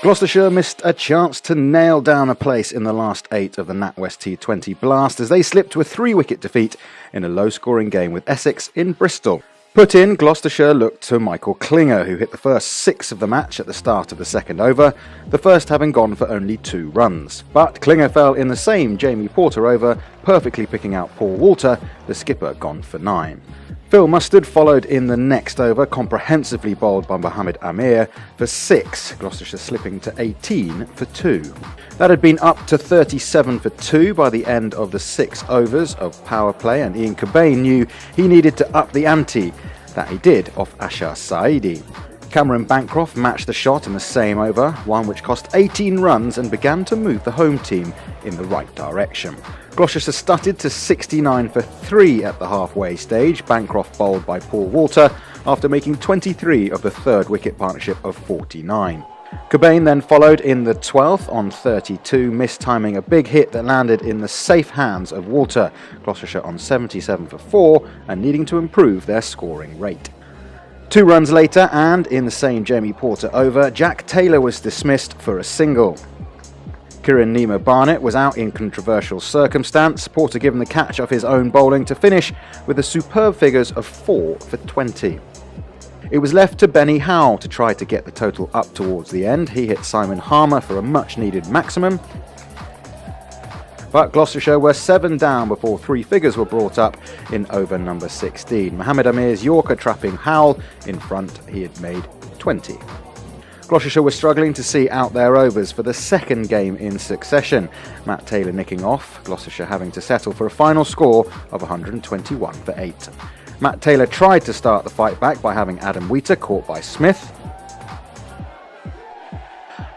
Gloucestershire missed a chance to nail down a place in the last 8 of the NatWest T20 Blast as they slipped to a 3-wicket defeat in a low-scoring game with Essex in Bristol. Put in, Gloucestershire looked to Michael Klinger, who hit the first 6 of the match at the start of the second over, the first having gone for only 2 runs. But Klinger fell in the same Jamie Porter over, perfectly picking out Paul Walter, the skipper gone for 9. Phil Mustard followed in the next over, comprehensively bowled by Mohammed Amir for 6, Gloucestershire slipping to 18 for 2. That had been up to 37 for 2 by the end of the 6 overs of power play, and Ian Cobain knew he needed to up the ante. That he did off Ashar Saidi. Cameron Bancroft matched the shot in the same over, one which cost 18 runs and began to move the home team in the right direction. Gloucestershire stutted to 69 for 3 at the halfway stage, Bancroft bowled by Paul Walter after making 23 of the third wicket partnership of 49. Cobain then followed in the 12th on 32, mistiming a big hit that landed in the safe hands of Walter, Gloucestershire on 77 for 4 and needing to improve their scoring rate. 2 runs later, and in the same Jamie Porter over, Jack Taylor was dismissed for a single. Kieran Nima Barnett was out in controversial circumstance, Porter given the catch off his own bowling to finish with the superb figures of 4 for 20. It was left to Benny Howell to try to get the total up towards the end. He hit Simon Harmer for a much-needed maximum. But Gloucestershire were 7 down before 3 figures were brought up in over number 16. Mohammed Amir's Yorker trapping Howell in front. He had made 20. Gloucestershire were struggling to see out their overs for the second game in succession. Matt Taylor nicking off, Gloucestershire having to settle for a final score of 121 for 8. Matt Taylor tried to start the fight back by having Adam Wheater caught by Smith.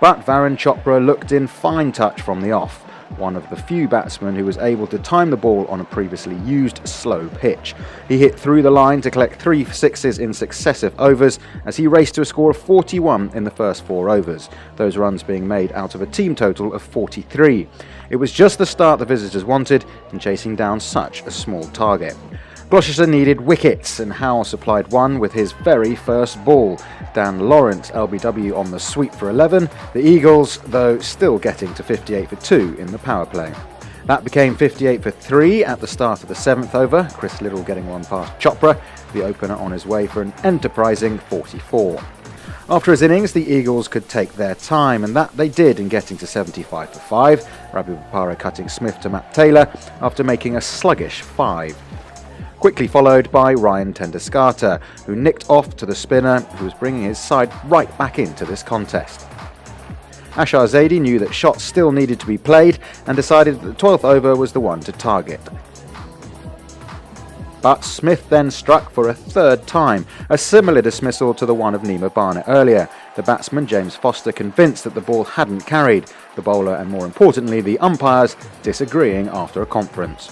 But Varun Chopra looked in fine touch from the off, one of the few batsmen who was able to time the ball on a previously used slow pitch. He hit through the line to collect 3 sixes in successive overs as he raced to a score of 41 in the first 4 overs, those runs being made out of a team total of 43. It was just the start the visitors wanted in chasing down such a small target. Gloucestershire needed wickets, and Howell supplied one with his very first ball. Dan Lawrence LBW on the sweep for 11, the Eagles, though, still getting to 58 for 2 in the power play. That became 58 for 3 at the start of the 7th over, Chris Liddell getting one past Chopra, the opener on his way for an enterprising 44. After his innings, the Eagles could take their time, and that they did in getting to 75 for 5, Ravi Bopara cutting Smith to Matt Taylor after making a sluggish 5. Quickly followed by Ryan Tenduscarter, who nicked off to the spinner, who was bringing his side right back into this contest. Ashar Zaidi knew that shots still needed to be played and decided that the 12th over was the one to target. But Smith then struck for a 3rd time, a similar dismissal to the one of Nima Barnett earlier, the batsman James Foster convinced that the ball hadn't carried, the bowler and more importantly the umpires disagreeing after a conference.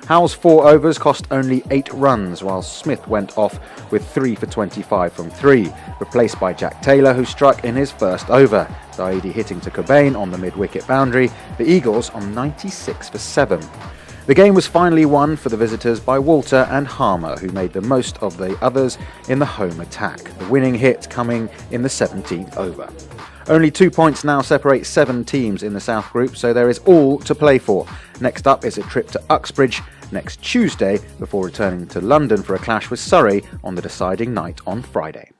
Howell's 4 overs cost only 8 runs, while Smith went off with 3 for 25 from 3, replaced by Jack Taylor, who struck in his first over, Zaidi hitting to Cobain on the mid-wicket boundary, the Eagles on 96 for 7. The game was finally won for the visitors by Walter and Harmer, who made the most of the others in the home attack, the winning hit coming in the 17th over. Only 2 points now separate 7 teams in the South Group, so there is all to play for. Next up is a trip to Uxbridge next Tuesday, before returning to London for a clash with Surrey on the deciding night on Friday.